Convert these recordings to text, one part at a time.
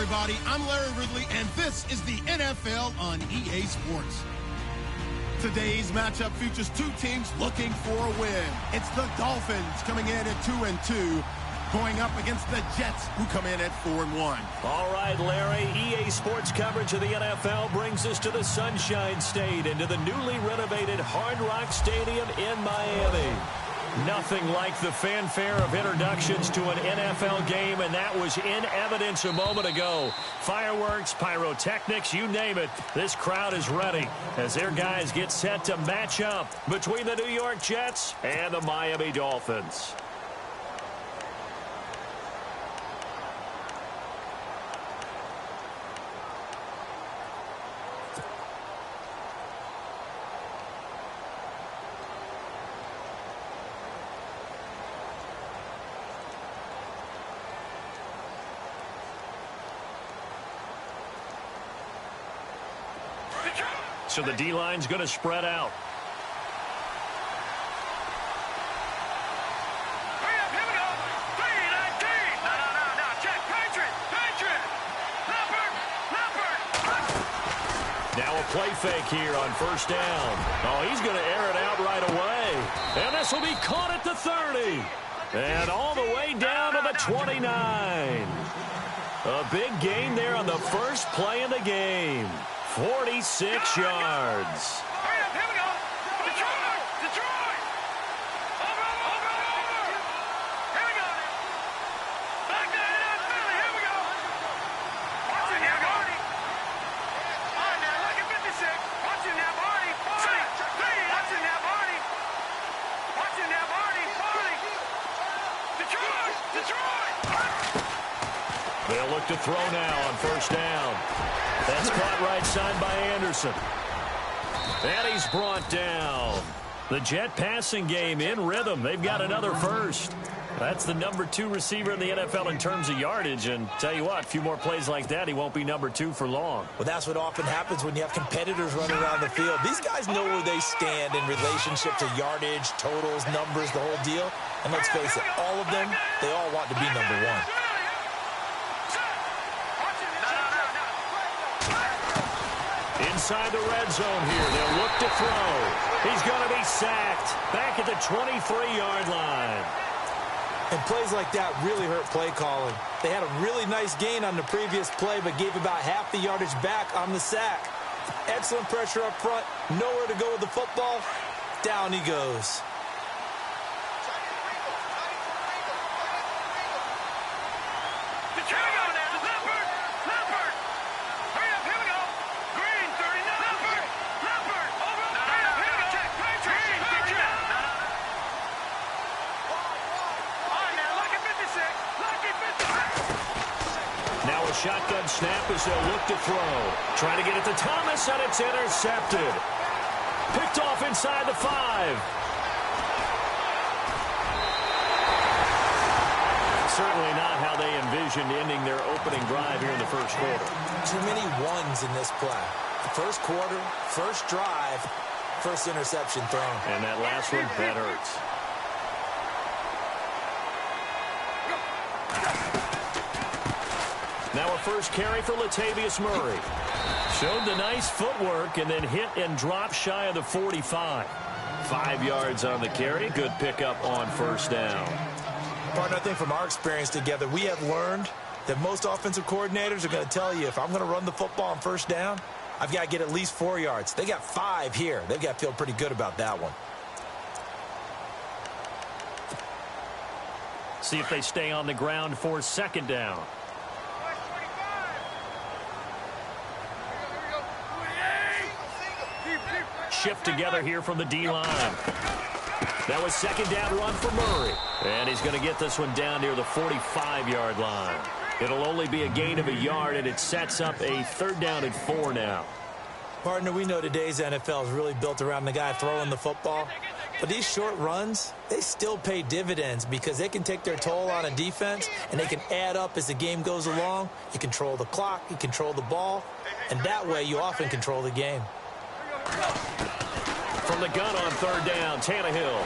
everybody. I'm Larry Ridley, and this is the NFL on EA Sports. Today's matchup features two teams looking for a win. It's the Dolphins coming in at 2-2, going up against the Jets, who come in at 4-1. All right, Larry, EA Sports coverage of the NFL brings us to the Sunshine State and to the newly renovated Hard Rock Stadium in Miami. Nothing like the fanfare of introductions to an NFL game, and that was in evidence a moment ago. Fireworks, pyrotechnics, you name it. This crowd is ready as their guys get set to match up between the New York Jets and the Miami Dolphins. So the D-line's going to spread out. Hurry up, here we go. 3-19. No. Check. Patriot. Leopard. Now a play fake here on first down. Oh, he's going to air it out right away. And this will be caught at the 30. And all the way down to the 29. A big gain there on the first play of the game. 46 yards. Hurry up, here we go. Detroit. Over. Here we go. Back down, Philly. Here we go. Watch it now, Barney. All right, now, look at 56. Watch it now, Barney. Watch it now, Barney. Detroit. They'll look to throw now on first down. That's caught right side by Anderson. And he's brought down. The Jet passing game in rhythm. They've got another first. That's the number 2 receiver in the NFL in terms of yardage. And tell you what, a few more plays like that, he won't be number 2 for long. Well, that's what often happens when you have competitors running around the field. These guys know where they stand in relationship to yardage, totals, numbers, the whole deal. And let's face it, all of them, they all want to be number 1. Inside the red zone here, they'll look to throw. He's going to be sacked back at the 23-yard line. And plays like that really hurt play calling. They had a really nice gain on the previous play, but gave about half the yardage back on the sack. Excellent pressure up front, nowhere to go with the football. Down he goes. Shotgun snap as they'll look to throw. Trying to get it to Thomas, and it's intercepted. Picked off inside the 5. Certainly not how they envisioned ending their opening drive here in the first quarter. Too many ones in this play. The first quarter, first drive, first interception thrown. And that last one, that hurts. Now a first carry for Latavius Murray. Showed the nice footwork and then hit and dropped shy of the 45. 5 yards on the carry. Good pickup on first down. Partner, I think from our experience together, we have learned that most offensive coordinators are going to tell you, if I'm going to run the football on first down, I've got to get at least 4 yards. They got 5 here. They've got to feel pretty good about that one. See if they stay on the ground for second down. Shift together here from the D-line. That was second down run for Murray. And he's going to get this one down near the 45-yard line. It'll only be a gain of a yard, and it sets up a 3rd down and 4 now. Partner, we know today's NFL is really built around the guy throwing the football. But these short runs, they still pay dividends because they can take their toll on a defense, and they can add up as the game goes along. You control the clock, you control the ball, and that way you often control the game. From the gun on 3rd down, Tannehill.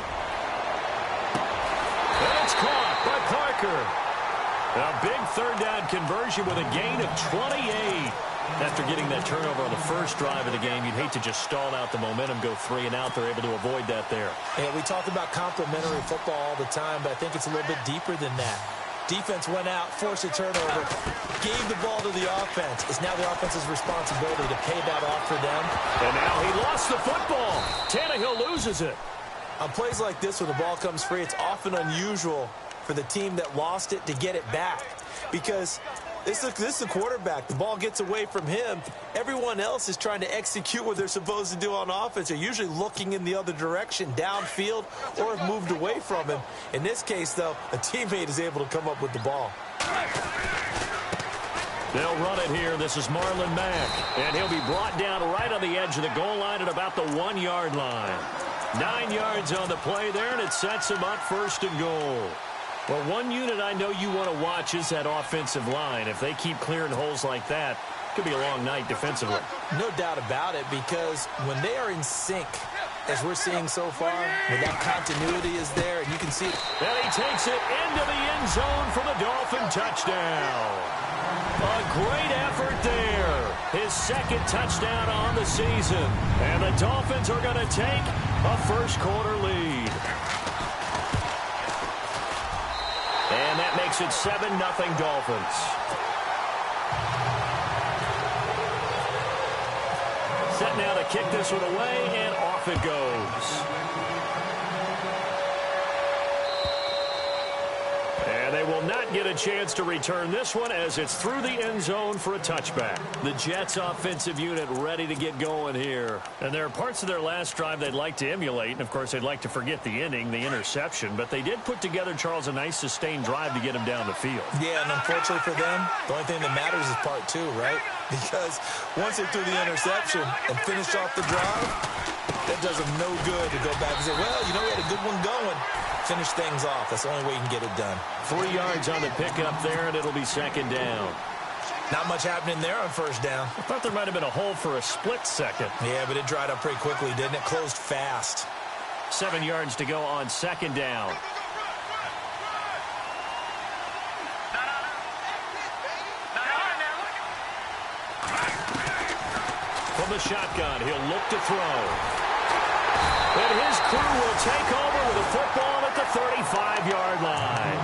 And it's caught by Parker. A big third down conversion with a gain of 28. After getting that turnover on the first drive of the game, you'd hate to just stall out the momentum, go 3 and out. They're able to avoid that there. Yeah, we talk about complementary football all the time, but I think it's a little bit deeper than that. Defense went out, forced a turnover, gave the ball to the offense. It's now the offense's responsibility to pay that off for them. And now he lost the football. Tannehill loses it. On plays like this, when the ball comes free, it's often unusual for the team that lost it to get it back. Because this is the quarterback. The ball gets away from him. Everyone else is trying to execute what they're supposed to do on offense. They're usually looking in the other direction, downfield, or have moved away from him. In this case, though, a teammate is able to come up with the ball. They'll run it here. This is Marlon Mack. And he'll be brought down right on the edge of the goal line at about the 1-yard line. 9 yards on the play there, and it sets him up 1st and goal. Well, one unit I know you want to watch is that offensive line. If they keep clearing holes like that, it could be a long night defensively. No doubt about it, because when they are in sync, as we're seeing so far, when that continuity is there, and you can see it. And he takes it into the end zone for the Dolphin touchdown. A great effort there. His 2nd touchdown on the season. And the Dolphins are going to take a first-quarter lead. And that makes it 7-0 Dolphins. Set now to kick this one away, and off it goes. And they will not get a chance to return this one as it's through the end zone for a touchback. The Jets offensive unit ready to get going here. And there are parts of their last drive they'd like to emulate. And, of course, they'd like to forget the inning, the interception. But they did put together, Charles, a nice sustained drive to get him down the field. Yeah, and unfortunately for them, the only thing that matters is part 2, right? Because once they threw the interception and finished off the drive, that does them no good to go back and say, well, you know, we had a good one going. Finish things off. That's the only way you can get it done. 3 yards on the pickup there, and it'll be 2nd down. Not much happening there on 1st down. I thought there might have been a hole for a split second. Yeah, but it dried up pretty quickly, didn't it? Closed fast. 7 yards to go on 2nd down. From the shotgun, he'll look to throw. And his crew will take over with a football at the 35-yard line.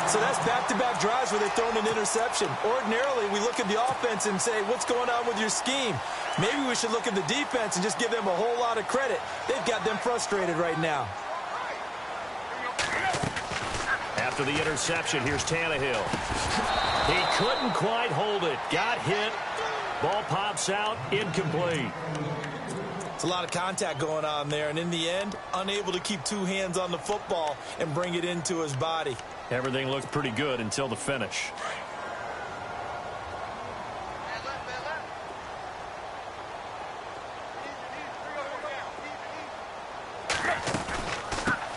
So that's back-to-back drives where they've thrown an interception. Ordinarily, we look at the offense and say, what's going on with your scheme? Maybe we should look at the defense and just give them a whole lot of credit. They've got them frustrated right now. After the interception, here's Tannehill. He couldn't quite hold it. Got hit. Ball pops out. Incomplete. It's a lot of contact going on there, and in the end, unable to keep 2 hands on the football and bring it into his body. Everything looked pretty good until the finish.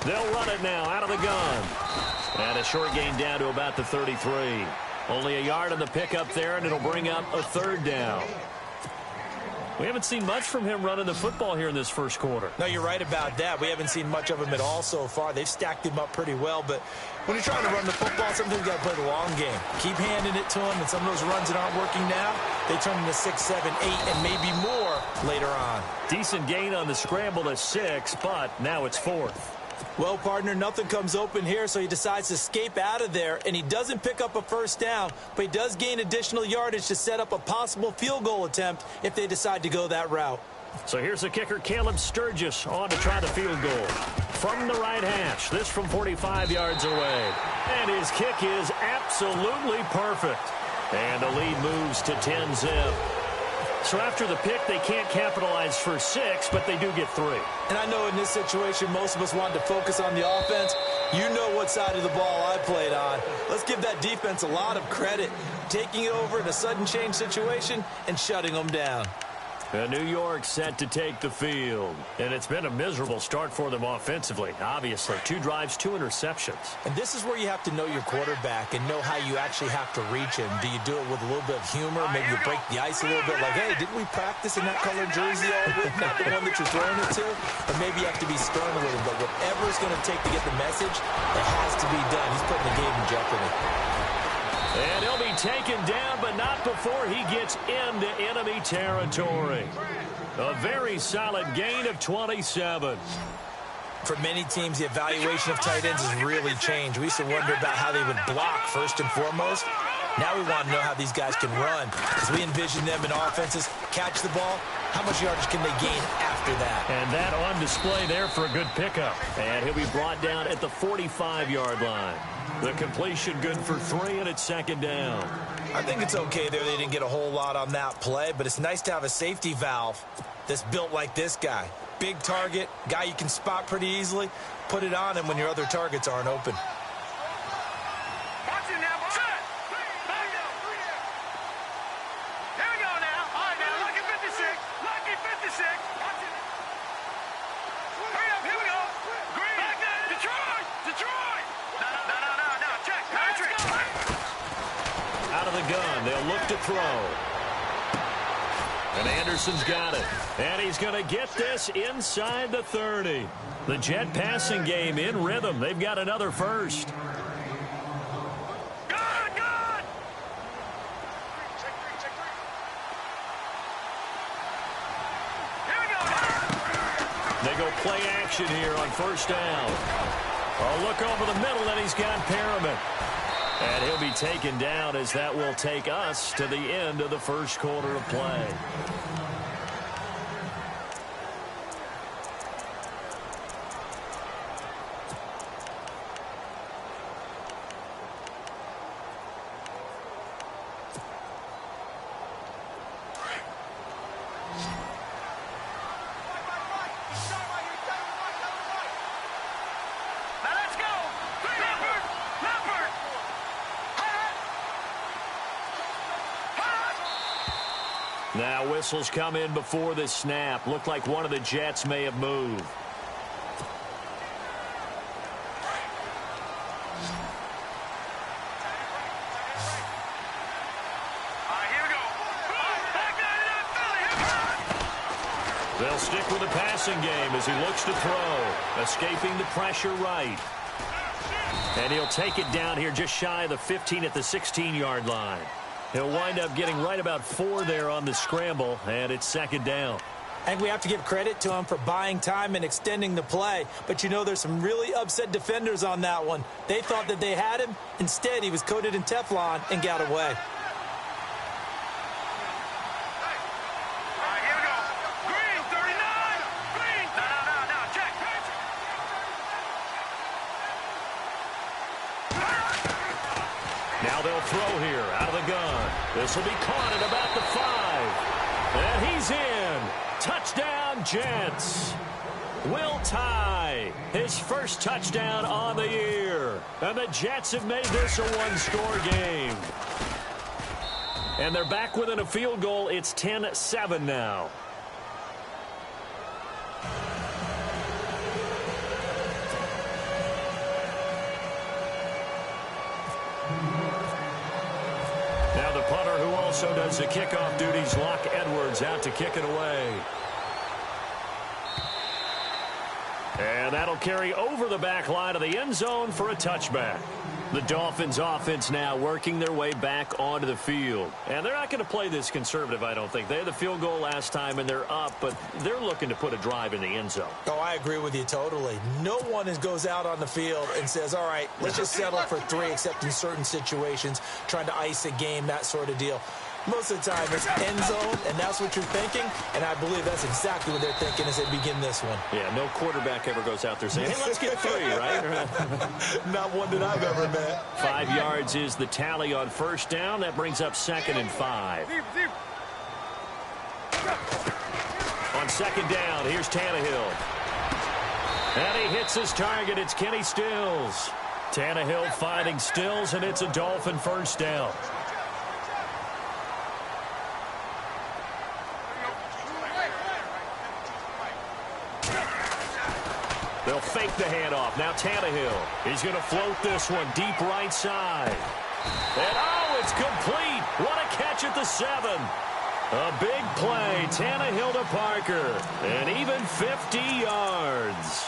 They'll run it now out of the gun. And a short gain down to about the 33. Only a yard on the pickup there, and it'll bring up a 3rd down. We haven't seen much from him running the football here in this first quarter. No, you're right about that. We haven't seen much of him at all so far. They've stacked him up pretty well, but when you're trying to run the football, sometimes you got to play the long game. Keep handing it to him, and some of those runs that aren't working now, they turn into 6, 7, 8, and maybe more later on. Decent gain on the scramble to 6, but now it's 4th. Well, partner, nothing comes open here, so he decides to escape out of there, and he doesn't pick up a 1st down, but he does gain additional yardage to set up a possible field goal attempt if they decide to go that route. So here's the kicker, Caleb Sturgis, on to try the field goal. From the right hash, this from 45 yards away. And his kick is absolutely perfect. And the lead moves to 10-zip. So after the pick, they can't capitalize for 6, but they do get 3. And I know in this situation, most of us wanted to focus on the offense. You know what side of the ball I played on. Let's give that defense a lot of credit, taking it over in a sudden change situation and shutting them down. New York set to take the field. And it's been a miserable start for them offensively, obviously. 2 drives, 2 interceptions. And this is where you have to know your quarterback and know how you actually have to reach him. Do you do it with a little bit of humor? Maybe you break the ice a little bit like, hey, didn't we practice in that colored jersey all week? Not the one that you're throwing it to? Or maybe you have to be stern a little bit. Whatever it's going to take to get the message, it has to be done. He's putting the game in jeopardy. And he'll be taken down, but not before he gets into enemy territory. A very solid gain of 27. For many teams, the evaluation of tight ends has really changed. We used to wonder about how they would block first and foremost. Now we want to know how these guys can run, because we envision them in offenses catch the ball. How much yardage can they gain after that? And that on display there for a good pickup. And he'll be brought down at the 45-yard line. The completion good for 3, and it's second down. I think it's okay there. They didn't get a whole lot on that play, but it's nice to have a safety valve that's built like this guy. Big target, guy you can spot pretty easily. Put it on him when your other targets aren't open. Watch it now. Set. Back down. Here we go now. All right, now. Lucky 56. Lucky 56. Watch it. Hurry up. Here we go. Green. Back there. Detroit. Detroit. No. Check. Patrick. Out of the gun. They'll look to throw. And Anderson's got it. And he's going to get this inside the 30. The Jet passing game in rhythm. They've got another first. Good. Here we go. They go play action here on first down. A look over the middle, and he's got Perriman. And he'll be taken down as that will take us to the end of the first quarter of play. Now whistles come in before the snap. Looked like one of the Jets may have moved. They'll stick with the passing game as he looks to throw. Escaping the pressure right. And he'll take it down here just shy of the 15 at the 16-yard line. He'll wind up getting right about 4 there on the scramble, and it's second down. I think we have to give credit to him for buying time and extending the play. But, you know, there's some really upset defenders on that one. They thought that they had him. Instead, he was coated in Teflon and got away. Now they'll throw here out of the gun. This will be caught at about the 5. And he's in. Touchdown, Jets. Will Tye, his first touchdown on the year. And the Jets have made this a one-score game. And they're back within a field goal. It's 10-7 now. Now the punter who also does the kickoff duties, Locke Edwards, out to kick it away. And that'll carry over the back line of the end zone for a touchback. The Dolphins offense now working their way back onto the field. And they're not going to play this conservative, I don't think. They had the field goal last time, and they're up, but they're looking to put a drive in the end zone. Oh, I agree with you totally. No one goes out on the field and says, all right, let's just settle for 3, except in certain situations, trying to ice a game, that sort of deal. Most of the time, it's end zone, and that's what you're thinking, and I believe that's exactly what they're thinking as they begin this one. Yeah, no quarterback ever goes out there saying, hey, let's get 3, right? Not one that I've ever met. 5 yards is the tally on first down. That brings up 2nd and 5. On second down, here's Tannehill. And he hits his target. It's Kenny Stills. Tannehill finding Stills, and it's a Dolphin first down. They'll fake the handoff. Now Tannehill. He's going to float this one deep right side. And, oh, it's complete. What a catch at the 7. A big play. Tannehill to Parker. And even 50 yards.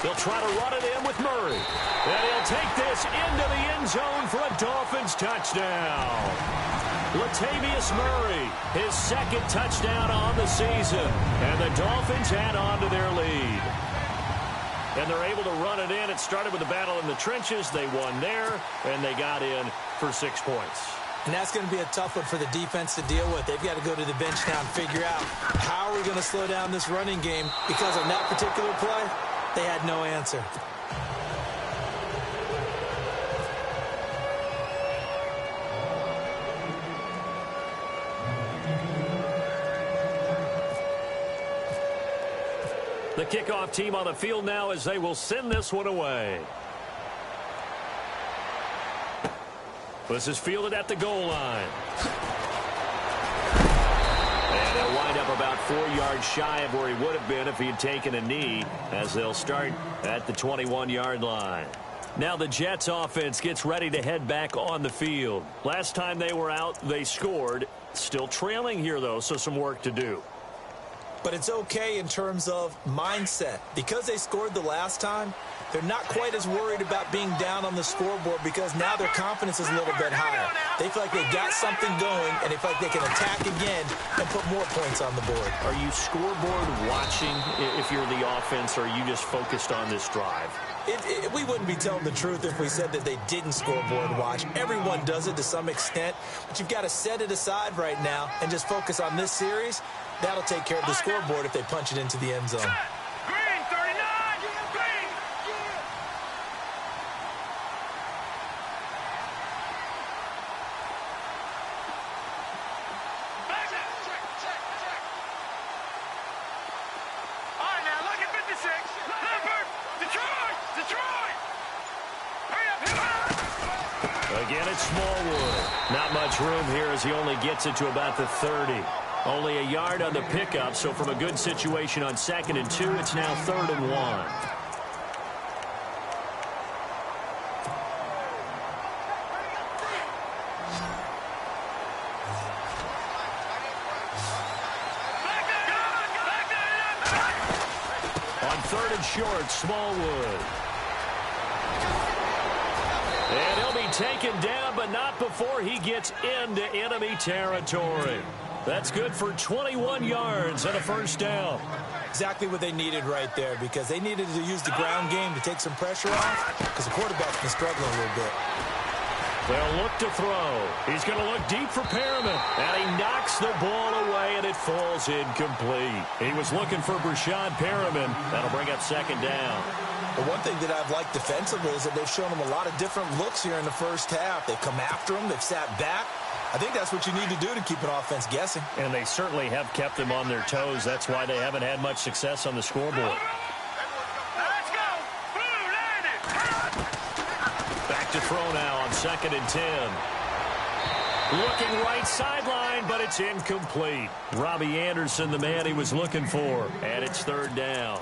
They'll try to run it in with Murray. And he'll take this into the end zone for a Dolphins touchdown. Latavius Murray, his second touchdown on the season. And the Dolphins add on to their lead. And they're able to run it in. It started with a battle in the trenches. They won there, and they got in for 6 points. And that's going to be a tough one for the defense to deal with. They've got to go to the bench now and figure out how are we going to slow down this running game, because on that particular play, they had no answer. The kickoff team on the field now as they will send this one away. This is fielded at the goal line. And they'll wind up about 4 yards shy of where he would have been if he had taken a knee, as they'll start at the 21-yard line. Now the Jets offense gets ready to head back on the field. Last time they were out, they scored. Still trailing here, though, so some work to do. But it's okay in terms of mindset. Because they scored the last time, they're not quite as worried about being down on the scoreboard, because now their confidence is a little bit higher. They feel like they got something going, and they feel like they can attack again and put more points on the board. Are you scoreboard watching if you're the offense, or are you just focused on this drive? We wouldn't be telling the truth if we said that they didn't scoreboard watch. Everyone does it to some extent, but you've got to set it aside right now and just focus on this series. That'll take care of the scoreboard if they punch it into the end zone. Green, 39, green. Back up. Check. All right, now look at 56. Leopard, Detroit. Hurry up. Again, it's Smallwood. Not much room here as he only gets it to about the 30. Only a yard on the pickup, so from a good situation on 2nd and 2, it's now 3rd and 1. On 3rd and short, Smallwood. And he'll be taken down, but not before he gets into enemy territory. That's good for 21 yards and a first down. Exactly what they needed right there, because they needed to use the ground game to take some pressure off, because the quarterback's been struggling a little bit. They'll look to throw. He's going to look deep for Perriman, and he knocks the ball away, and it falls incomplete. He was looking for Brashad Perriman. That'll bring up 2nd down. But one thing that I've liked defensively is that they've shown him a lot of different looks here in the first half. They've come after him. They've sat back. I think that's what you need to do to keep an offense guessing. And they certainly have kept them on their toes. That's why they haven't had much success on the scoreboard. Let's go. Blue landed. Back to throw now on 2nd and 10. Looking right sideline, but it's incomplete. Robbie Anderson, the man he was looking for. And it's 3rd down.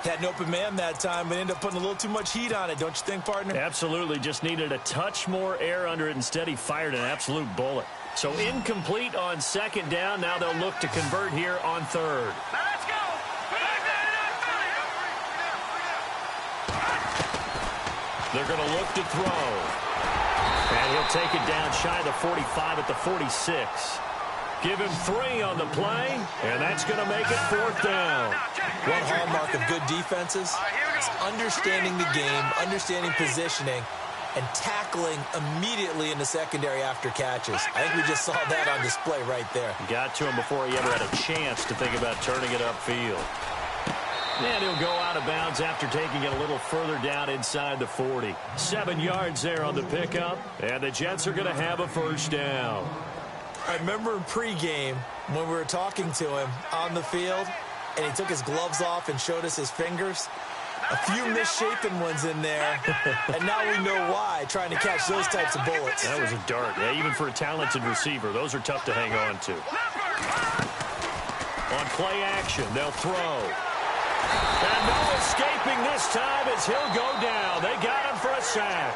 Had an open man that time, but ended up putting a little too much heat on it, don't you think, partner? Absolutely. Just needed a touch more air under it. Instead, he fired an absolute bullet. So incomplete on 2nd down. Now they'll look to convert here on 3rd. Let's go. They're going to look to throw. And he'll take it down shy of the 45 at the 46. Give him 3 on the play, and that's going to make it 4th down. One hallmark of good defenses is understanding the game, understanding positioning, and tackling immediately in the secondary after catches. I think we just saw that on display right there. Got to him before he ever had a chance to think about turning it upfield. And he'll go out of bounds after taking it a little further down inside the 40. 7 yards there on the pickup, and the Jets are going to have a first down. I remember in pregame when we were talking to him on the field, and he took his gloves off and showed us his fingers. A few misshapen ones in there, and now we know why, trying to catch those types of bullets. That was a dart. Yeah, even for a talented receiver, those are tough to hang on to. On play action, they'll throw. And no escaping this time as he'll go down. They got him for a sack.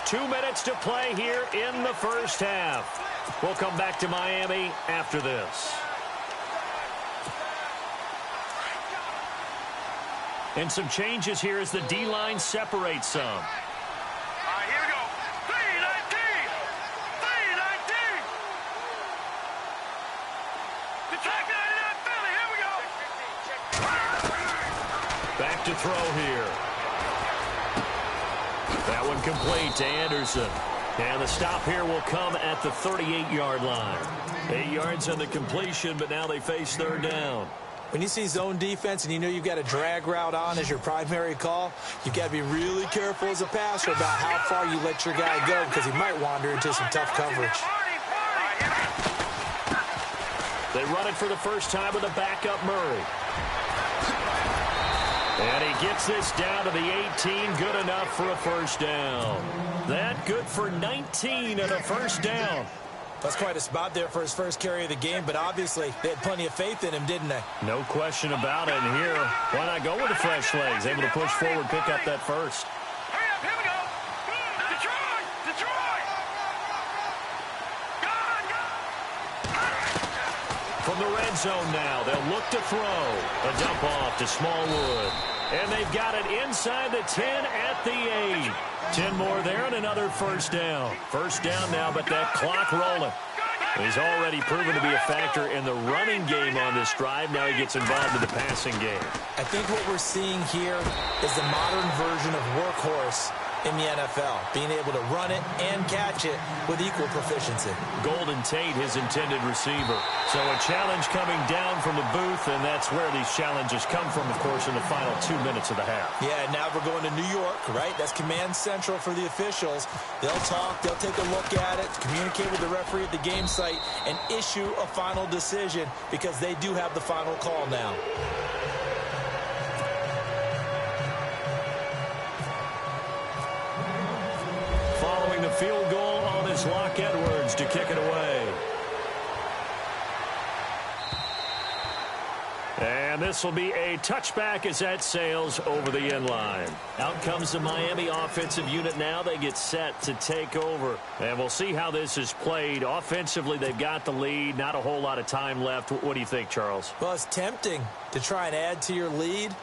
Two minutes to play here in the first half. We'll come back to Miami after this. And some changes here as the D-line separates some. All right, here we go. 3-19. 3-19. The track 99 Philly. Here we go. Back to throw here. That one complete to Anderson. And the stop here will come at the 38-yard line. 8 yards on the completion, but now they face third down. When you see zone defense and you know you've got a drag route on as your primary call, you've got to be really careful as a passer about how far you let your guy go because he might wander into some tough coverage. They run it for the first time with a backup Murray. And he gets this down to the 18, good enough for a first down. That good for 19 and a first down. That's quite a spot there for his first carry of the game, but obviously they had plenty of faith in him, didn't they? No question about it. And here, why not go with the fresh legs? Able to push forward, pick up that first. Hurry up, here we go. Detroit! Detroit! From the red zone now, they'll look to throw. A dump off to Smallwood. And they've got it inside the 10 at the 8. 10 more there and another first down. First down now, but that clock rolling. He's already proven to be a factor in the running game on this drive. Now he gets involved in the passing game. I think what we're seeing here is the modern version of workhorse in the NFL, being able to run it and catch it with equal proficiency. Golden Tate, his intended receiver. So a challenge coming down from the booth, and that's where these challenges come from, of course, in the final 2 minutes of the half. Yeah, now we're going to New York, right? That's command central for the officials. They'll talk, they'll take a look at it, communicate with the referee at the game site, and issue a final decision because they do have the final call now. Following the field goal on is Locke Edwards to kick it away. And this will be a touchback as that sails over the end line. Out comes the Miami offensive unit now. They get set to take over. And we'll see how this is played. Offensively, they've got the lead. Not a whole lot of time left. What do you think, Charles? Well, it's tempting to try and add to your lead,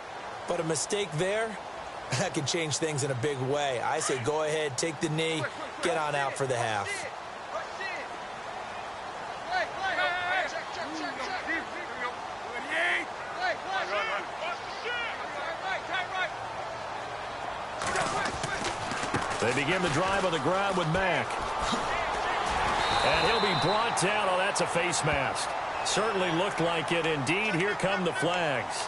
but a mistake there, that could change things in a big way. I say go ahead, take the knee, get on out for the half. They begin the drive on the ground with Mack. And he'll be brought down. Oh, that's a face mask. Certainly looked like it. Indeed, here come the flags.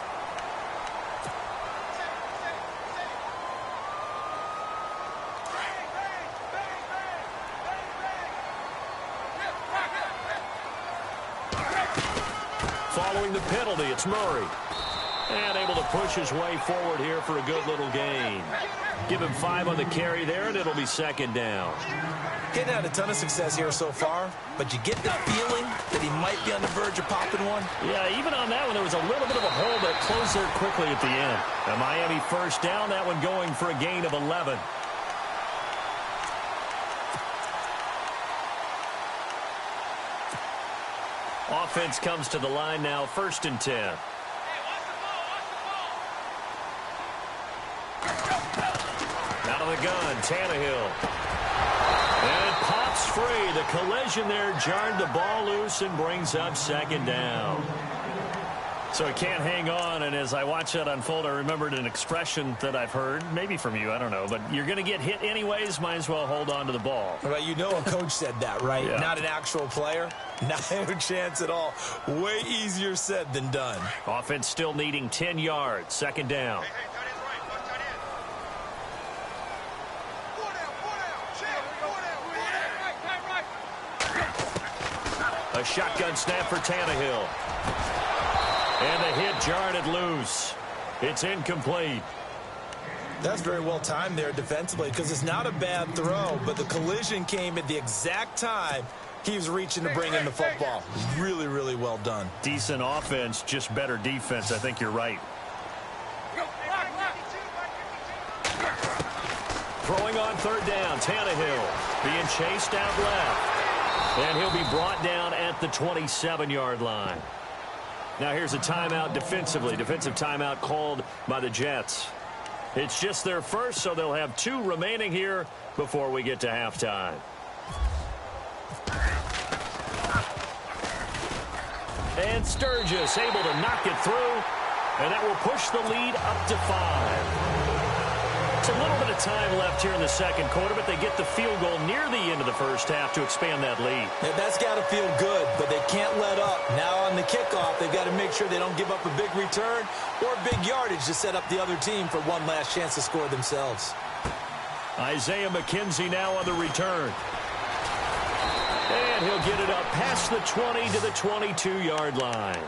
Following the penalty, it's Murray. And able to push his way forward here for a good little gain. Give him 5 on the carry there, and it'll be second down. Getting had a ton of success here so far, but you get the feeling that he might be on the verge of popping one. Yeah, even on that one, there was a little bit of a hole that closed there quickly at the end. A Miami first down, that one going for a gain of 11. Offense comes to the line now, 1st and 10. Out of the gun, Tannehill. And it pops free. The collision there jarred the ball loose and brings up second down. So it can't hang on, and as I watch that unfold, I remembered an expression that I've heard, maybe from you, I don't know, but you're going to get hit anyways, might as well hold on to the ball. Well, you know a coach said that, right? Yeah. Not an actual player. Not a chance at all. Way easier said than done. Offense still needing 10 yards, second down. A shotgun snap for Tannehill. And the hit jarred it loose. It's incomplete. That's very well timed there defensively because it's not a bad throw, but the collision came at the exact time he was reaching to bring in the football. Really, really well done. Decent offense, just better defense. I think you're right. Throwing on third down, Tannehill being chased out left. And he'll be brought down at the 27-yard line. Now here's a timeout defensively. Defensive timeout called by the Jets. It's just their first, so they'll have 2 remaining here before we get to halftime. And Sturgis able to knock it through, and that will push the lead up to 5. It's a little bit of time left here in the second quarter, but they get the field goal near the end of the first half to expand that lead. Yeah, that's got to feel good, but they can't let up. Now on the kickoff, they've got to make sure they don't give up a big return or big yardage to set up the other team for one last chance to score themselves. Isaiah McKenzie now on the return. And he'll get it up past the 20 to the 22-yard line.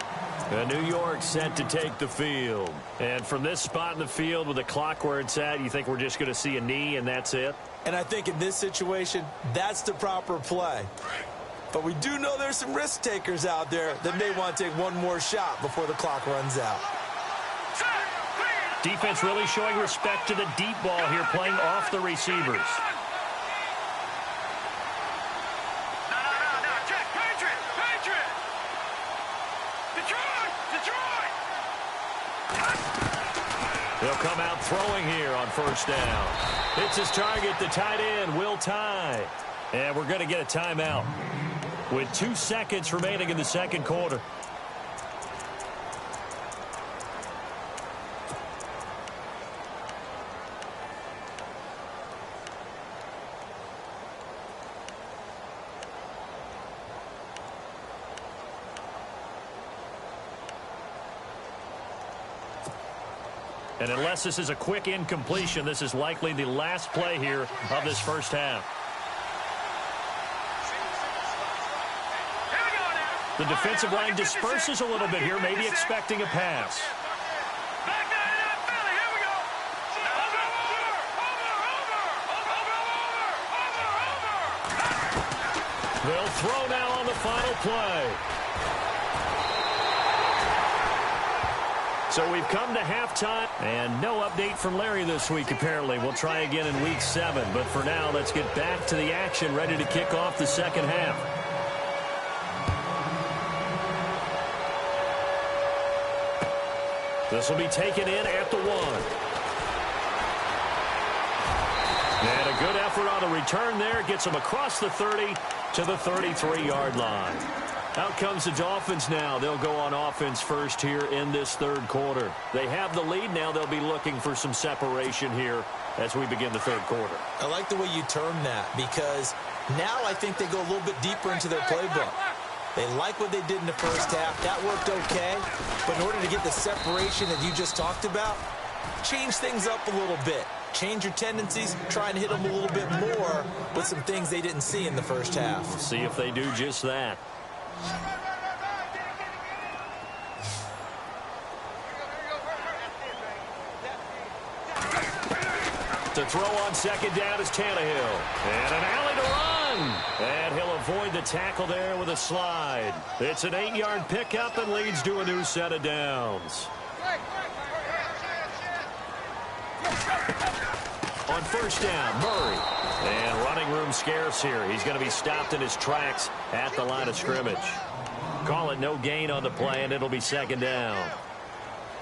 New York set to take the field. And from this spot in the field with the clock where it's at, you think we're just going to see a knee and that's it? And I think in this situation, that's the proper play. But we do know there's some risk takers out there that may want to take one more shot before the clock runs out. Defense really showing respect to the deep ball here, playing off the receivers. He'll come out throwing here on first down. It's his target, the tight end, Will Tye. And we're going to get a timeout with 2 seconds remaining in the second quarter. And unless this is a quick incompletion, this is likely the last play here of this first half. The defensive line disperses a little bit here, maybe expecting a pass. They'll throw now on the final play. So we've come to halftime, and no update from Larry this week, apparently. We'll try again in Week 7, but for now, let's get back to the action, ready to kick off the second half. This will be taken in at the 1. And a good effort on the return there. Gets them across the 30 to the 33-yard line. Out comes the Dolphins now. They'll go on offense first here in this third quarter. They have the lead now. They'll be looking for some separation here as we begin the third quarter. I like the way you term that, because now I think they go a little bit deeper into their playbook. They like what they did in the first half. That worked okay. But in order to get the separation that you just talked about, change things up a little bit. Change your tendencies, try and hit them a little bit more with some things they didn't see in the first half. See if they do just that. To throw on second down is Tannehill. And an alley to run. And he'll avoid the tackle there with a slide. It's an 8-yard pickup and leads to a new set of downs. On first down, Murray. And running room scarce here. He's going to be stopped in his tracks at the line of scrimmage. Call it no gain on the play, and it'll be second down.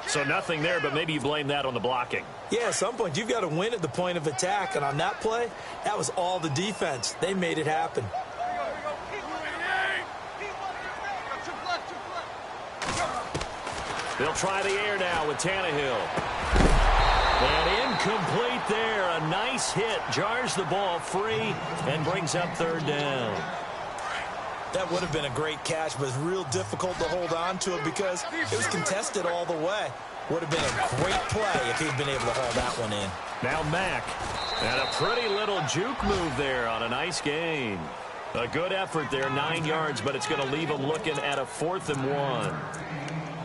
So nothing there, but maybe you blame that on the blocking. Yeah, at some point, you've got to win at the point of attack. And on that play, that was all the defense. They made it happen. They'll try the air now with Tannehill. And incomplete there. A nice hit. Jars the ball free and brings up third down. That would have been a great catch, but it's real difficult to hold on to it because it was contested all the way. Would have been a great play if he'd been able to haul that one in. Now Mack. And a pretty little juke move there on a nice gain. A good effort there, 9 yards, but it's going to leave him looking at a 4th and 1.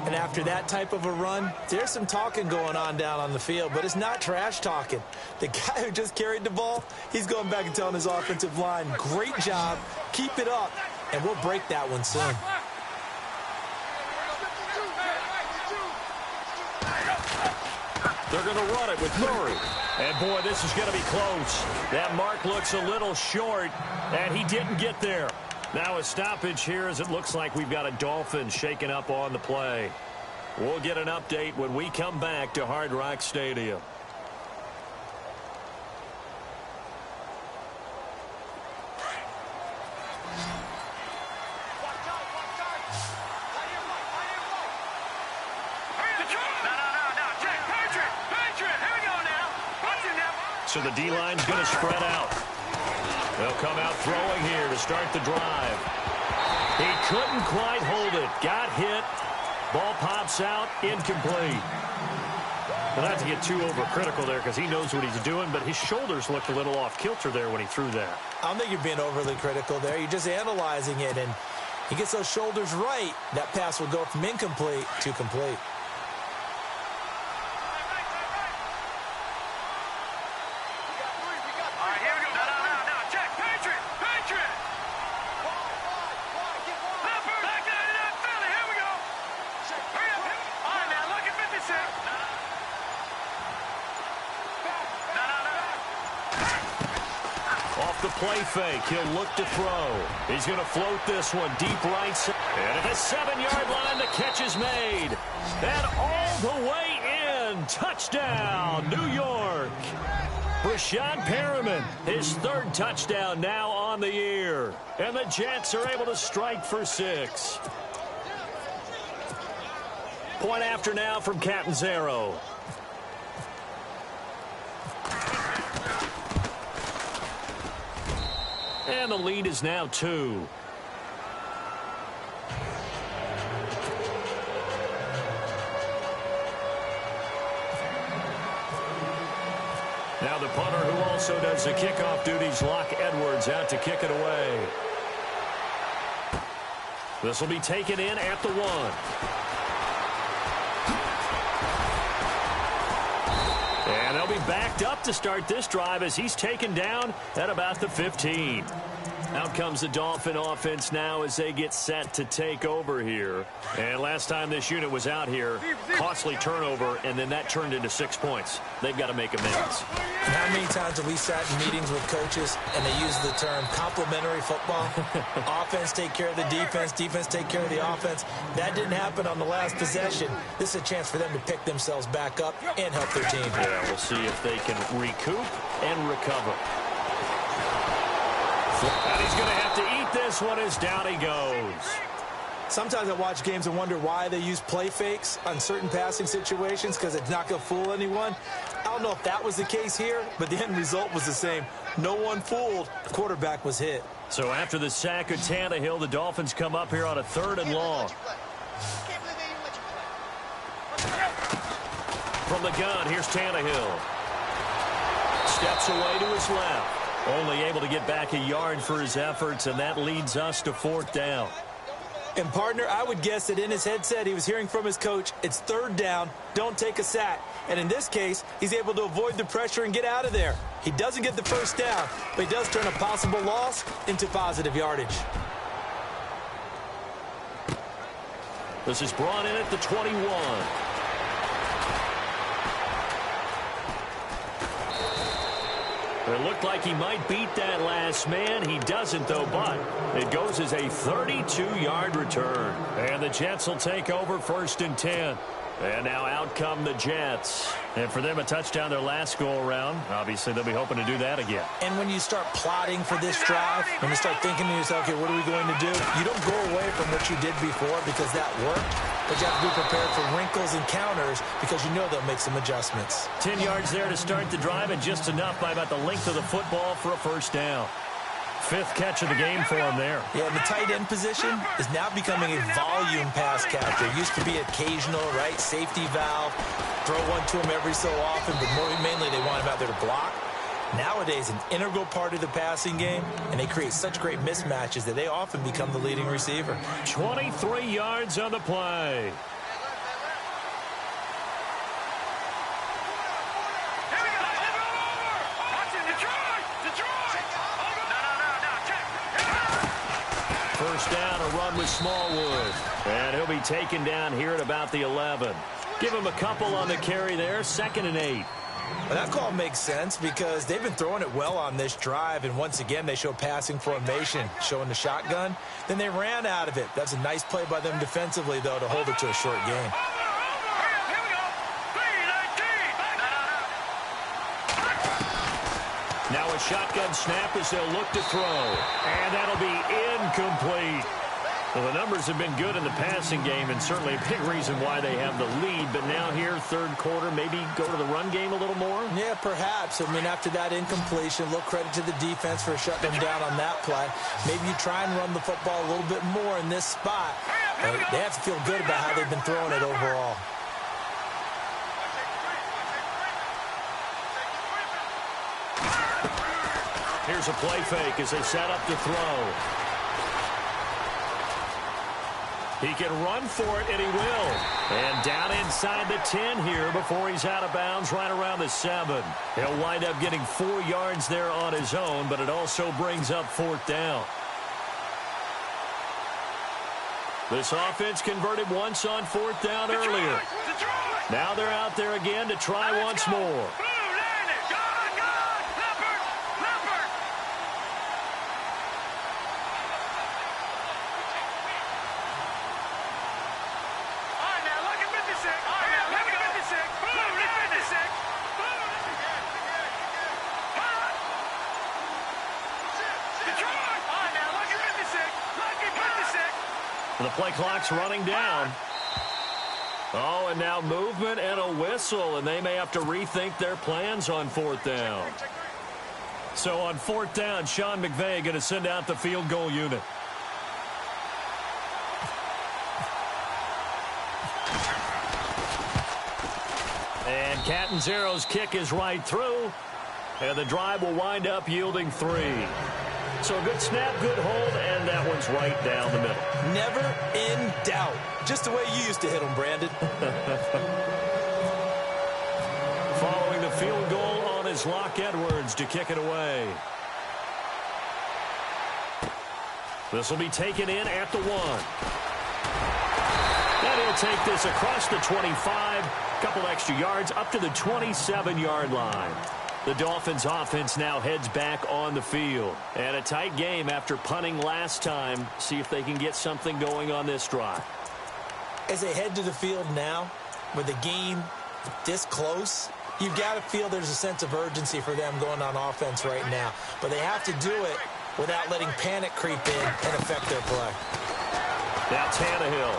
And after that type of a run, there's some talking going on down on the field, but it's not trash talking. The guy who just carried the ball, he's going back and telling his offensive line, great job, keep it up, and we'll break that one soon. They're going to run it with Murray. And, boy, this is going to be close. That mark looks a little short, and he didn't get there. Now a stoppage here as it looks like we've got a Dolphin shaking up on the play. We'll get an update when we come back to Hard Rock Stadium. So the D-line's going to spread out. They'll come out throwing here to start the drive. He couldn't quite hold it. Got hit. Ball pops out. Incomplete. Well, not to get too overcritical there because he knows what he's doing, but his shoulders looked a little off kilter there when he threw that. I don't think you're being overly critical there. You're just analyzing it, and he gets those shoulders right. That pass will go from incomplete to complete. The play fake. He'll look to throw. He's going to float this one deep right side. And at the 7-yard line, the catch is made. And all the way in. Touchdown, New York. Brashad Perriman, his third touchdown now on the year. And the Jets are able to strike for 6. Point after now from Catanzaro. And the lead is now 2. Now the punter who also does the kickoff duties, Locke Edwards, out to kick it away. This will be taken in at the 1. And they'll be backed up to start this drive as he's taken down at about the 15. Out comes the Dolphin offense now as they get set to take over here. And last time this unit was out here, costly turnover, and then that turned into 6 points. They've got to make amends. How many times have we sat in meetings with coaches and they use the term complementary football? Offense take care of the defense, defense take care of the offense. That didn't happen on the last possession. This is a chance for them to pick themselves back up and help their team. Yeah, we'll see if they can recoup and recover. And he's going to have to eat this one as down he goes. Sometimes I watch games and wonder why they use play fakes on certain passing situations because it's not going to fool anyone. I don't know if that was the case here, but the end result was the same. No one fooled. The quarterback was hit. So after the sack of Tannehill, the Dolphins come up here on a 3rd and long. From the gun, here's Tannehill. Steps away to his left. Only able to get back a yard for his efforts, and that leads us to 4th down. And, partner, I would guess that in his headset he was hearing from his coach, it's 3rd down, don't take a sack. And in this case, he's able to avoid the pressure and get out of there. He doesn't get the 1st down, but he does turn a possible loss into positive yardage. This is brought in at the 21. It looked like he might beat that last man. He doesn't, though, but it goes as a 32-yard return. And the Jets will take over 1st and 10. And now out come the Jets. And for them, a touchdown their last go-around. Obviously, they'll be hoping to do that again. And when you start plotting for this drive, when you start thinking to yourself, okay, what are we going to do? You don't go away from what you did before because that worked. But you have to be prepared for wrinkles and counters because you know they'll make some adjustments. 10 yards there to start the drive, and just enough by about the length of the football for a 1st down. 5th catch of the game for him there. Yeah, and the tight end position is now becoming a volume pass catcher. It used to be occasional, right? Safety valve, throw one to him every so often, but mainly they want him out there to block. Nowadays, an integral part of the passing game, and they create such great mismatches that they often become the leading receiver. 23 yards on the play. First down, a run with Smallwood. And he'll be taken down here at about the 11. Give him a couple on the carry there, 2nd and 8. Well, that call makes sense because they've been throwing it well on this drive, and once again, they show passing formation, showing the shotgun. Then they ran out of it. That's a nice play by them defensively, though, to hold it to a short game. Now a shotgun snap as they'll look to throw. And that'll be incomplete. Well, the numbers have been good in the passing game, and certainly a big reason why they have the lead. But now here, third quarter, maybe go to the run game a little more? Yeah, perhaps. I mean, after that incompletion, a little credit to the defense for shutting them down on that play. Maybe you try and run the football a little bit more in this spot. They have to feel good about how they've been throwing it overall. Here's a play fake as they set up to throw. He can run for it, and he will. And down inside the 10 here before he's out of bounds right around the 7. He'll wind up getting 4 yards there on his own, but it also brings up 4th down. This offense converted once on 4th down earlier. Now they're out there again to try once more. The play clock's running down. Oh, and now movement and a whistle, and they may have to rethink their plans on 4th down. So on 4th down, Sean McVay going to send out the field goal unit. And Catanzaro's kick is right through, and the drive will wind up yielding 3. So a good snap, good hold, and that one's right down the middle. Never in doubt. Just the way you used to hit them, Brandon. Following the field goal on his Locke Edwards to kick it away. This will be taken in at the 1. And he'll take this across the 25. Couple extra yards up to the 27-yard line. The Dolphins offense now heads back on the field. And a tight game after punting last time. See if they can get something going on this drive. As they head to the field now, with the game this close, you've got to feel there's a sense of urgency for them going on offense right now. But they have to do it without letting panic creep in and affect their play. Now Tannehill.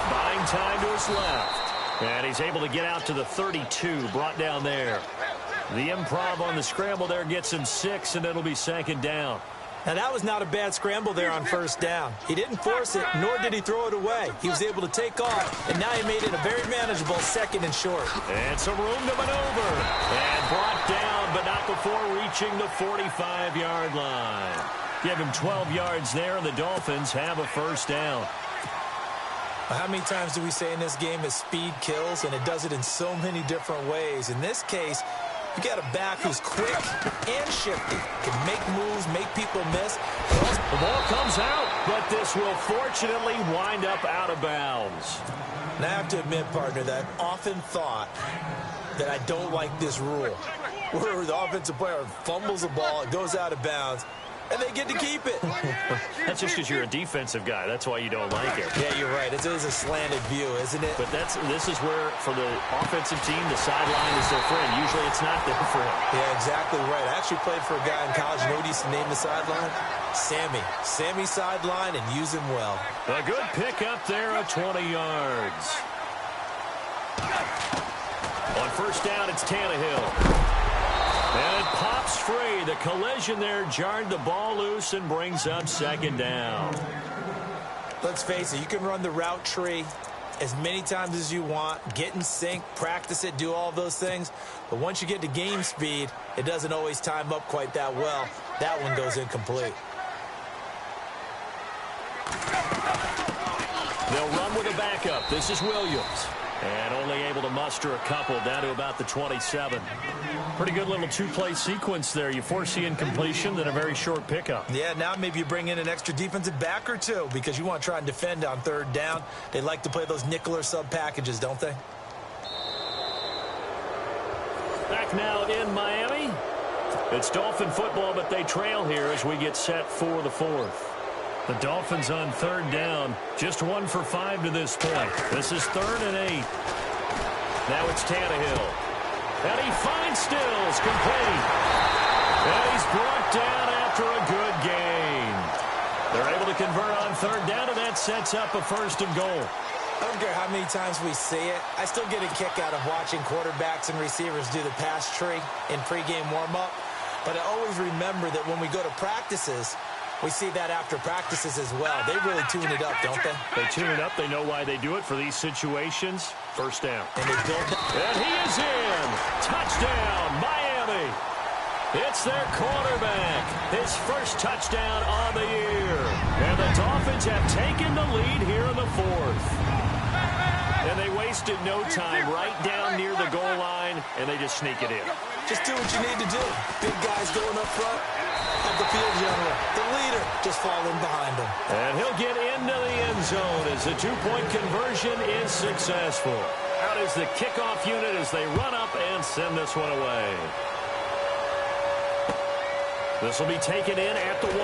Buying time to his left. And he's able to get out to the 32, brought down there. The improv on the scramble there gets him 6, and it'll be 2nd down. Now, that was not a bad scramble there on 1st down. He didn't force it, nor did he throw it away. He was able to take off, and now he made it a very manageable 2nd and short. And some room to maneuver. And brought down, but not before reaching the 45-yard line. Give him 12 yards there, and the Dolphins have a 1st down. How many times do we say in this game that speed kills, and it does it in so many different ways? In this case, you got a back who's quick and shifty, can make moves, make people miss. The ball comes out, but this will fortunately wind up out of bounds. Now, I have to admit, partner, that I've often thought that I don't like this rule, where the offensive player fumbles the ball, it goes out of bounds, and they get to keep it. That's just because you're a defensive guy. That's why you don't like it. Yeah, you're right. It is a slanted view, isn't it? But this is where, for the offensive team, the sideline is their friend. Usually it's not their friend. Yeah, exactly right. I actually played for a guy in college. You know what he used to name the sideline? Sammy. Sammy sideline, and use him well. A good pick up there of 20 yards. On 1st down, it's Tannehill. And it pops free. The collision there jarred the ball loose and brings up 2nd down. Let's face it, you can run the route tree as many times as you want, get in sync, practice it, do all those things. But once you get to game speed, it doesn't always time up quite that well. That one goes incomplete. They'll run with a backup. This is Williams. And only able to muster a couple down to about the 27. Pretty good little 2-play sequence there. You force the incompletion, then a very short pickup. Yeah, now maybe you bring in an extra defensive back or two because you want to try and defend on 3rd down. They like to play those nickel or sub packages, don't they? back now in Miami. It's Dolphin football, but they trail here as we get set for the fourth. The Dolphins on third down. Just 1 for 5 to this point. This is 3rd and 8. Now it's Tannehill. And he finds Stills, complete. And he's brought down after a good gain. They're able to convert on third down, and that sets up a 1st and goal. I don't care how many times we see it. I still get a kick out of watching quarterbacks and receivers do the pass tree in pregame warm-up. But I always remember that when we go to practices, we see that after practices as well. They really tune it up, don't they? They tune it up. They know why they do it for these situations. 1st down. And they build that. And he is in. Touchdown, Miami. It's their quarterback. His 1st touchdown on the year. And the Dolphins have taken the lead here in the 4th. And they wasted no time right down near the goal line, and they just sneak it in. Just do what you need to do. Big guys going up front. Of the field general, the leader, just falling behind him. And he'll get into the end zone as the 2-point conversion is successful. Out is the kickoff unit as they run up and send this one away. This will be taken in at the 1.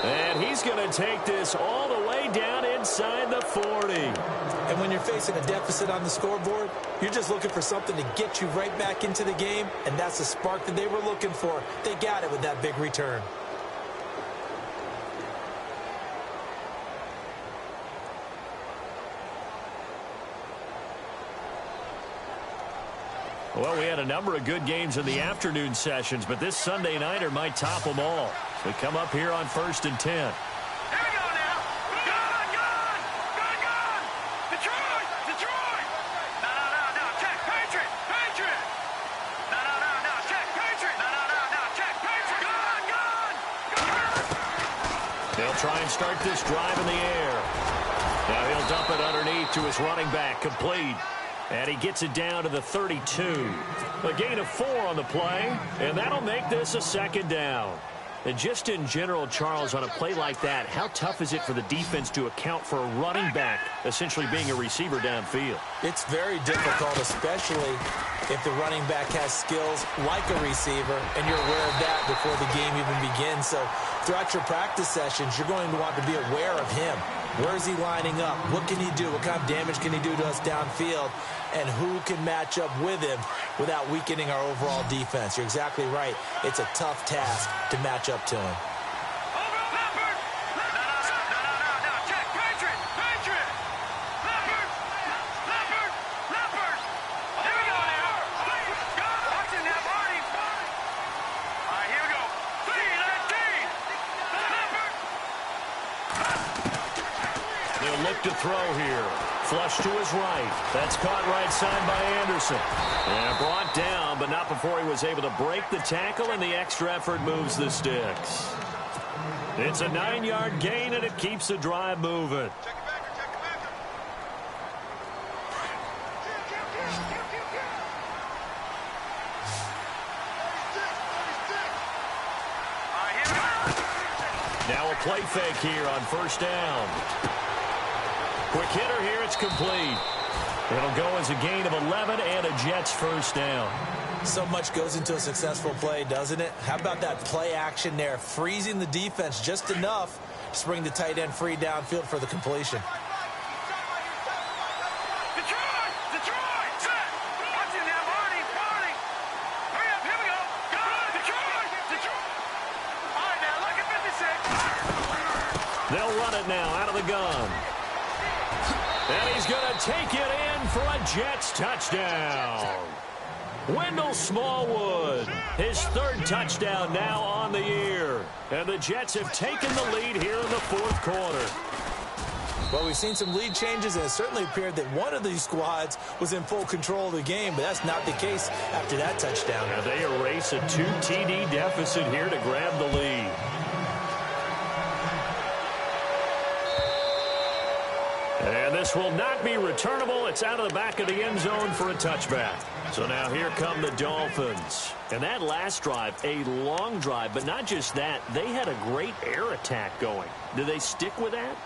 And he's going to take this all the way down inside the 40. And when you're facing a deficit on the scoreboard, you're just looking for something to get you right back into the game, and that's the spark that they were looking for. They got it with that big return. Well, we had a number of good games in the afternoon sessions, but this Sunday nighter might top them all. We come up here on 1st and 10. Here we go now. Gun! Detroit! No. Check. Patriot! No. Check. Patriot! No. Check. Patriot! Gun! They'll try and start this drive in the air. Now he'll dump it underneath to his running back, complete. And he gets it down to the 32. A gain of 4 on the play, and that'll make this a 2nd down. And just in general, Charles, on a play like that, how tough is it for the defense to account for a running back essentially being a receiver downfield? It's very difficult, especially if the running back has skills like a receiver, and you're aware of that before the game even begins. So throughout your practice sessions, you're going to want to be aware of him. Where is he lining up? What can he do? What kind of damage can he do to us downfield? And who can match up with him without weakening our overall defense? You're exactly right. It's a tough task to match up to him. To throw here. Flush to his right. That's caught right side by Anderson. And brought down, but not before he was able to break the tackle, and the extra effort moves the sticks. It's a 9-yard gain, and it keeps the drive moving. Now a play fake here on 1st down. Quick hitter here, it's complete. It'll go as a gain of 11 and a Jets 1st down. So much goes into a successful play, doesn't it? How about that play action there, freezing the defense just enough to bring the tight end free downfield for the completion. Detroit! Set! Watch it now, Marty! Hurry up, here we go! Detroit! All right, now, look at 56. They'll run it now out of the gun. And he's going to take it in for a Jets touchdown. Wendell Smallwood, his 3rd touchdown now on the year. And the Jets have taken the lead here in the 4th quarter. Well, we've seen some lead changes, and it certainly appeared that one of these squads was in full control of the game, but that's not the case after that touchdown. Now they erase a 2 TD deficit here to grab the lead. And this will not be returnable. It's out of the back of the end zone for a touchback. So now here come the Dolphins. And that last drive, a long drive, but not just that. They had a great air attack going. Do they stick with that?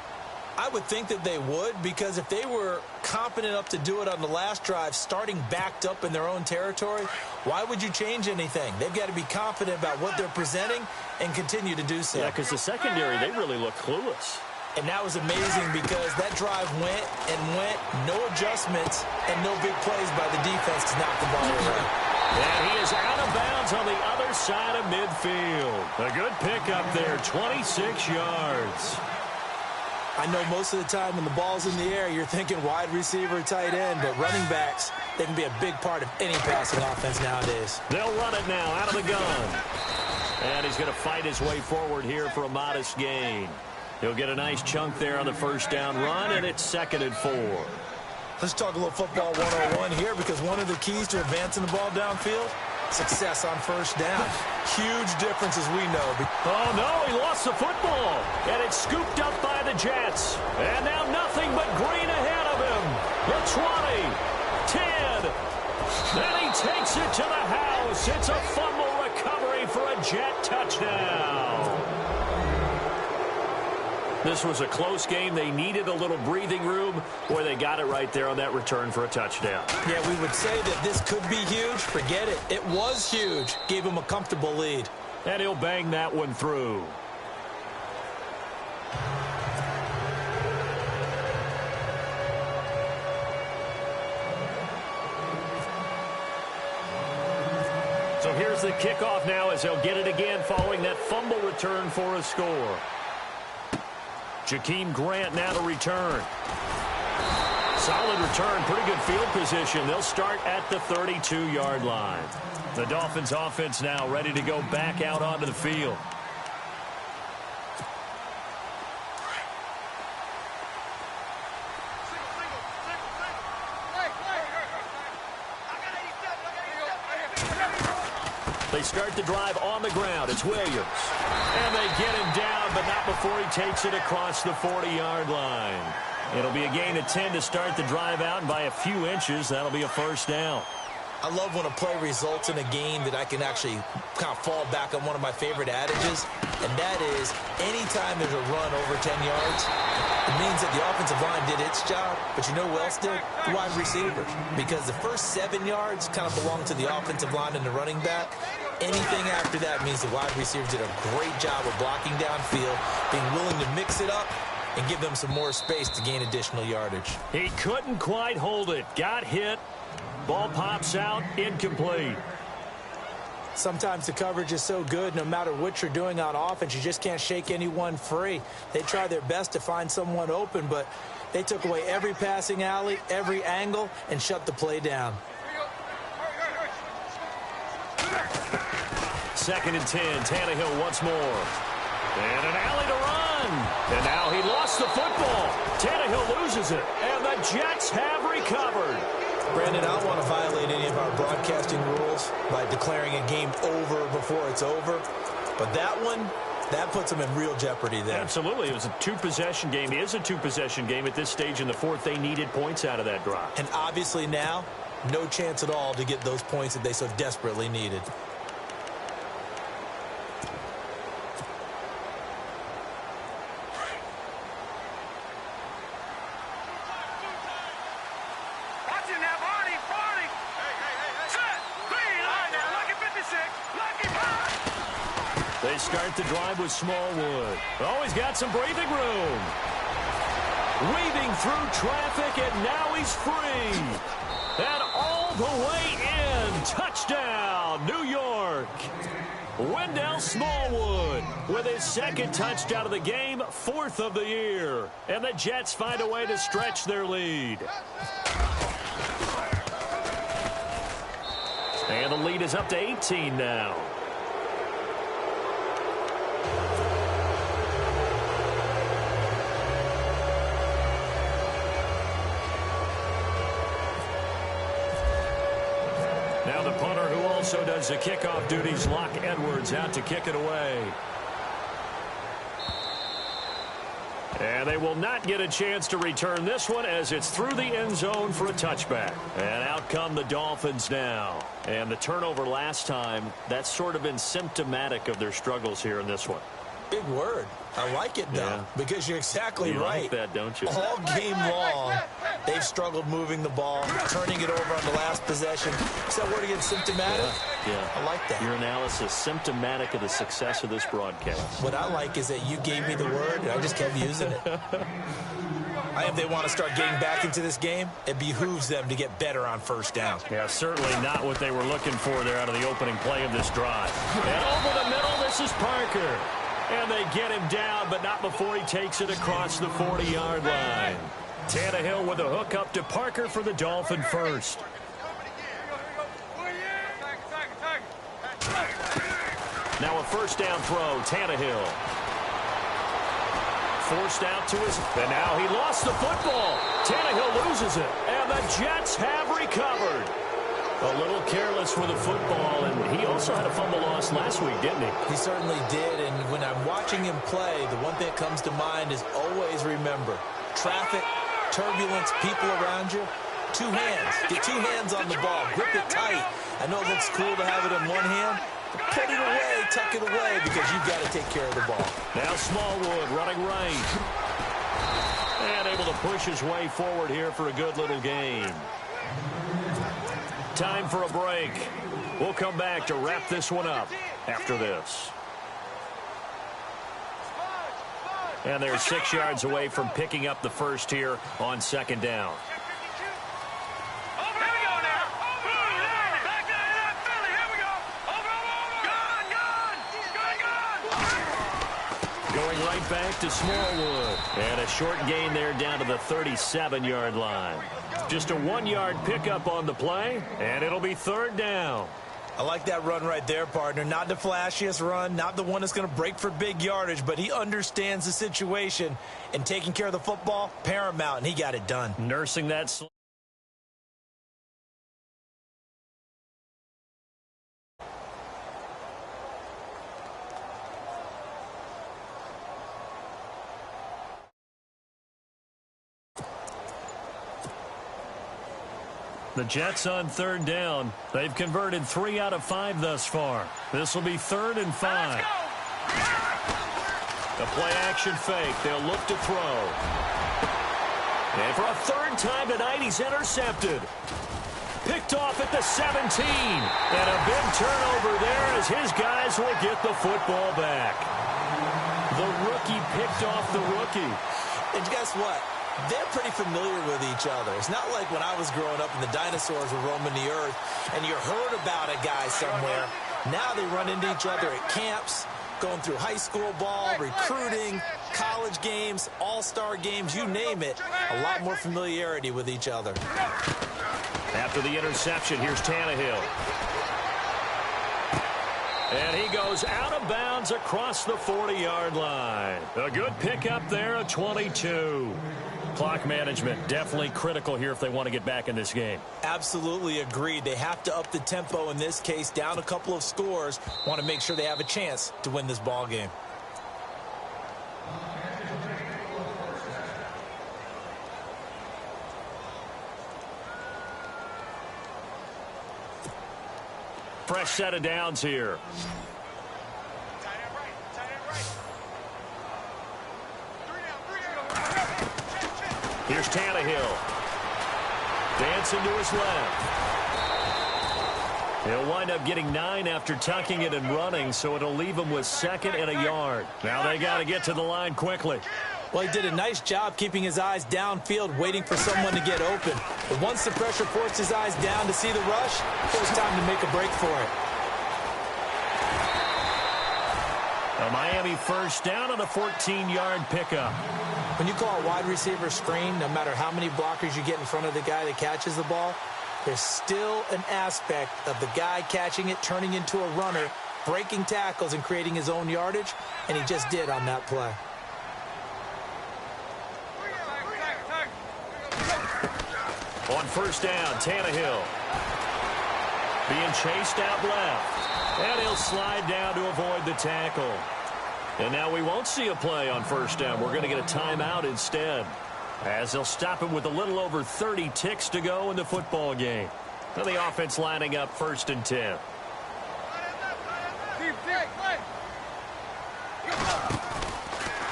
I would think that they would, because if they were confident enough to do it on the last drive, starting backed up in their own territory, why would you change anything? They've got to be confident about what they're presenting and continue to do so. Yeah, because the secondary, they really look clueless. And that was amazing because that drive went and went, no adjustments and no big plays by the defense to knock the ball away. And he is out of bounds on the other side of midfield. A good pickup there, 26 yards. I know most of the time when the ball's in the air, you're thinking wide receiver, tight end, but running backs, they can be a big part of any passing offense nowadays. They'll run it now out of the gun. And he's going to fight his way forward here for a modest gain. He'll get a nice chunk there on the first down run, and it's 2nd and 4. Let's talk a little football 101 here, because one of the keys to advancing the ball downfield, success on first down. Huge difference, as we know. Oh, no, he lost the football. And it's scooped up by the Jets. And now nothing but green ahead of him. The 20, 10. Then he takes it to the house. It's a fumble recovery for a Jet touchdown. This was a close game. They needed a little breathing room. Boy, they got it right there on that return for a touchdown. Yeah, we would say that this could be huge. Forget it. It was huge. Gave him a comfortable lead. And he'll bang that one through. So here's the kickoff now as they'll get it again following that fumble return for a score. Jakeem Grant now to return. Solid return, pretty good field position. They'll start at the 32-yard line. The Dolphins offense now ready to go back out onto the field. They start the drive on the ground. It's Williams. And they get him down, but not before he takes it across the 40-yard line. It'll be a gain of 10 to start the drive out, and by a few inches, that'll be a first down. I love when a play results in a gain that I can actually kind of fall back on one of my favorite adages, and that is anytime there's a run over 10 yards, it means that the offensive line did its job, but you know who else did? The wide receivers. Because the first 7 yards kind of belong to the offensive line and the running back. Anything after that means the wide receivers did a great job of blocking downfield, being willing to mix it up, and give them some more space to gain additional yardage. He couldn't quite hold it. Got hit. Ball pops out, incomplete. Sometimes the coverage is so good, no matter what you're doing on offense, you just can't shake anyone free. They try their best to find someone open, but they took away every passing alley, every angle, and shut the play down. 2nd and 10, Tannehill once more. And an alley to run. And now he lost the football. Tannehill loses it, and the Jets have recovered. Brandon, I don't want to violate any of our broadcasting rules by declaring a game over before it's over, but that one, that puts them in real jeopardy there. Absolutely. It was a two-possession game. It is a two-possession game at this stage in the fourth. They needed points out of that drive. And obviously now, no chance at all to get those points that they so desperately needed. They start the drive with Smallwood. Oh, he's got some breathing room. Weaving through traffic, and now he's free. And all the way in. Touchdown, New York. Wendell Smallwood with his 2nd touchdown of the game, 4th of the year. And the Jets find a way to stretch their lead. And the lead is up to 18 now. Now the punter, who also does the kickoff duties, Locke Edwards, out to kick it away. And they will not get a chance to return this one as it's through the end zone for a touchback. And out come the Dolphins now. And the turnover last time, that's sort of been symptomatic of their struggles here in this one. Big word. I like it, though, because you're exactly right. Like that, don't you? All game long, they've struggled moving the ball, turning it over on the last possession. Is that word again, symptomatic? Yeah. I like that. Your analysis, symptomatic of the success of this broadcast. What I like is that you gave me the word, and I just kept using it. If they want to start getting back into this game, it behooves them to get better on first down. Yeah, certainly not what they were looking for there out of the opening play of this drive. And over the middle, this is Parker. And they get him down, but not before he takes it across the 40-yard line. Tannehill with a hook up to Parker for the Dolphin first. Now a first down throw, Tannehill. Forced out to his, and now he lost the football. Tannehill loses it, and the Jets have recovered. A little careless with the football, and he also had a fumble loss last week, didn't he? He certainly did, and when I'm watching him play, the one thing that comes to mind is always remember, traffic, turbulence, people around you, two hands. Get two hands on the ball. Grip it tight. I know it looks cool to have it in one hand, but put it away, tuck it away, because you've got to take care of the ball. Now Smallwood running right. And able to push his way forward here for a good little gain. Time for a break. We'll come back to wrap this one up after this. And they're 6 yards away from picking up the first here on second down. Going right back to Smallwood. And a short gain there down to the 37-yard line. Just a 1-yard pickup on the play, and it'll be third down. I like that run right there, partner. Not the flashiest run, not the one that's going to break for big yardage, but he understands the situation, and taking care of the football, paramount, and he got it done. Nursing that. The Jets on third down. They've converted 3 out of 5 thus far. This will be 3rd and 5. The play action fake. They'll look to throw. And for a third time tonight, he's intercepted. Picked off at the 17. And a big turnover there as his guys will get the football back. The rookie picked off the rookie. And guess what? They're pretty familiar with each other. It's not like when I was growing up and the dinosaurs were roaming the earth and you heard about a guy somewhere. Now they run into each other at camps, going through high school ball, recruiting, college games, all-star games, you name it. A lot more familiarity with each other. After the interception, here's Tannehill. And he goes out of bounds across the 40-yard line. A good pickup there, a 22. Clock management definitely critical here if they want to get back in this game. Absolutely agreed. They have to up the tempo in this case, down a couple of scores. Want to make sure they have a chance to win this ball game. Fresh set of downs here. Here's Tannehill. Dancing to his left. He'll wind up getting 9 after tucking it and running, so it'll leave him with 2nd and a yard. Now they got to get to the line quickly. Well, he did a nice job keeping his eyes downfield, waiting for someone to get open. But once the pressure forced his eyes down to see the rush, it was time to make a break for it. A Miami first down on a 14-yard pickup. When you call a wide receiver screen, no matter how many blockers you get in front of the guy that catches the ball, there's still an aspect of the guy catching it, turning into a runner, breaking tackles and creating his own yardage, and he just did on that play. On first down, Tannehill. Being chased out left. And he'll slide down to avoid the tackle. And now we won't see a play on first down. We're going to get a timeout instead, as they'll stop him with a little over 30 ticks to go in the football game. And the offense lining up 1st and 10.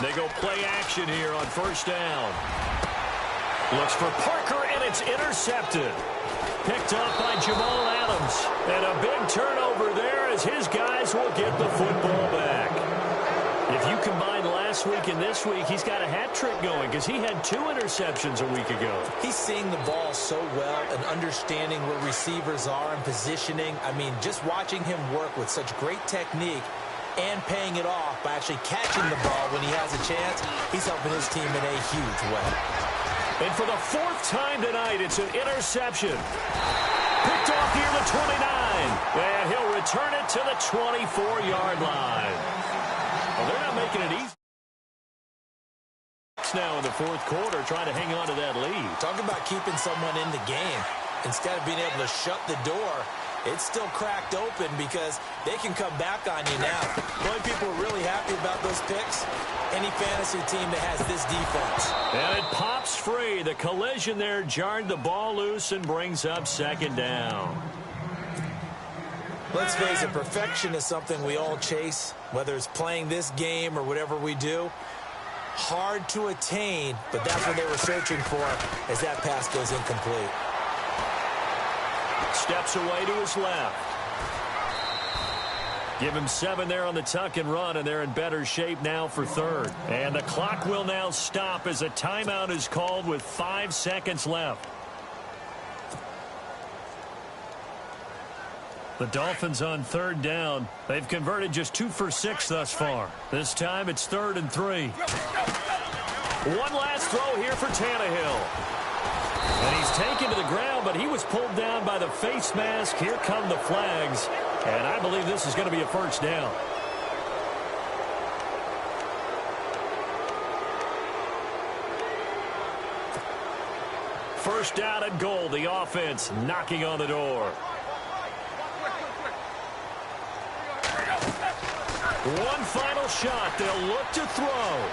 They go play action here on first down. Looks for Parker, and it's intercepted. Picked up by Jamal Adams. And a big turnover there as his guys will get the football back. If you combine last week and this week, he's got a hat trick going because he had 2 interceptions a week ago. He's seeing the ball so well and understanding where receivers are and positioning. I mean, just watching him work with such great technique and paying it off by actually catching the ball when he has a chance, he's helping his team in a huge way. And for the 4th time tonight, it's an interception. Picked off near the 29. And he'll return it to the 24-yard line. Well, they're not making it easy now in the 4th quarter, trying to hang on to that lead. Talk about keeping someone in the game. Instead of being able to shut the door, it's still cracked open because they can come back on you now. The only people who are really happy about those picks, any fantasy team that has this defense. And it pops free. The collision there jarred the ball loose and brings up 2nd down. Let's face it, perfection is something we all chase, whether it's playing this game or whatever we do. Hard to attain, but that's what they were searching for as that pass goes incomplete. Steps away to his left. Give him 7 there on the tuck and run, and they're in better shape now for 3rd. And the clock will now stop as a timeout is called with 5 seconds left. The Dolphins on 3rd down. They've converted just 2 for 6 thus far. This time it's 3rd and 3. One last throw here for Tannehill. And he's taken to the ground, but he was pulled down by the face mask. Here come the flags. And I believe this is going to be a 1st down. First down and goal. The offense knocking on the door. One final shot. They'll look to throw.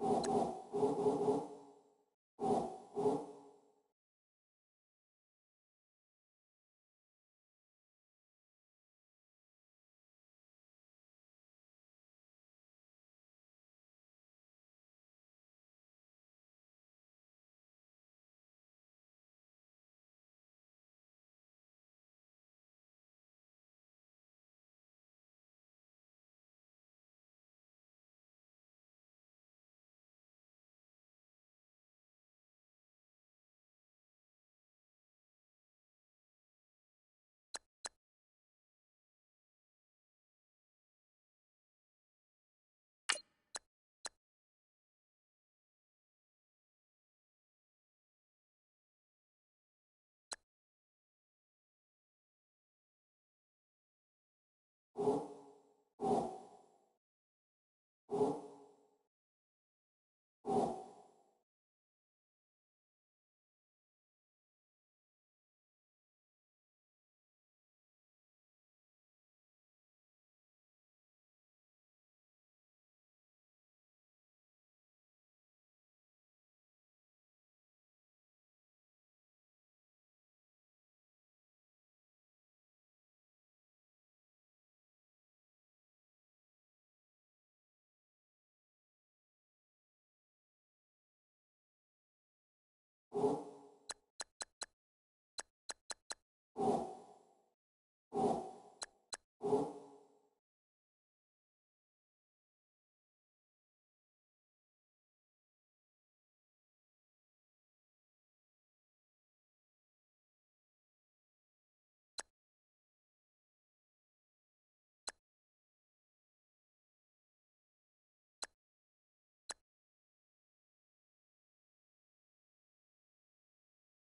Go!